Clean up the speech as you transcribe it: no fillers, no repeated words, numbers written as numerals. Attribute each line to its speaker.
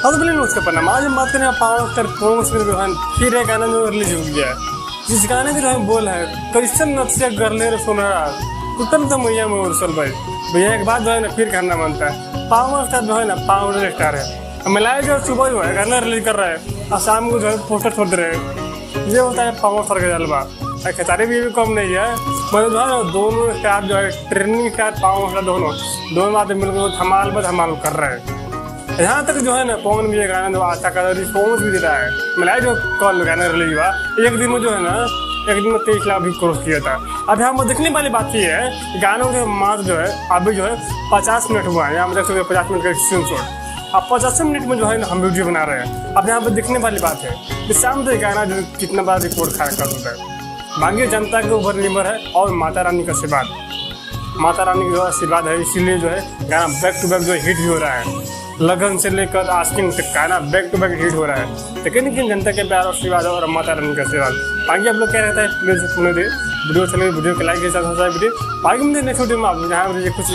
Speaker 1: അതുപോലെ उसके परिणाम आज हम बात करें पावर स्टार परफॉर्मेंस में जो है फिर एक गाना जो रिलीज हो गया है, जिस गाने का जो है बोल है क्रिश्चियन नत्स्य गरले रे सुन रहा कुटन तो मैया में उर्सल भाई भैया एक बात जो है ना फिर करना मानता है। पावर स्टार जो है ना पावर स्टार है, मिलाया जो सुबह जो है गाना रिलीज कर रहा है और शाम को जो है पोस्टर छोड़ दे रहे हैं, ये होता है पावर स्टार का जलवा। खितारी भी कम नहीं है, मतलब जो है ना दोनों स्टार जो है ट्रेनिंग स्टार पावर स्टार दोनों आदमी मिलकर धमाल कर रहे हैं। यहाँ तक जो है ना पवन भी गाना जो अच्छा का रिस्पॉन्स भी दे रहा है। मिलाया जो कल गाना रिलीज हुआ एक दिन में जो है ना एक दिन में 23 लाख भी क्रॉस किया था। अब यहाँ पर देखने वाली बात ये है गानों के मार्क जो है अभी जो है 50 मिनट हुआ है, यहाँ पर देख सकते 50 मिनट का स्क्रीन शॉट। अब 50 मिनट में जो है हम वीडियो बना रहे हैं। अब यहाँ पर देखने वाली बात है कि शाम से गाना जो कितना बड़ा रिकॉर्ड खड़ा कर सकता है। बाकी जनता के ऊपर निर्भर है और माता रानी का आशीर्वाद, माता रानी का आशीर्वाद है, इसीलिए जो है गाना बैक टू बैक जो हिट भी हो रहा है। लगन से लेकर आस्किंग तक गाना बैक टू बैक हिट हो रहा है। लेकिन जनता के प्यार और आशीर्वाद और माता रानी का आशीर्वाद। बाकी आप लोग क्या रहता है प्लीज सुनने दे वीडियो चले वीडियो के लाइक के साथ वीडियो बाकी में नेक्स्ट वीडियो में आप जहाँ कुछ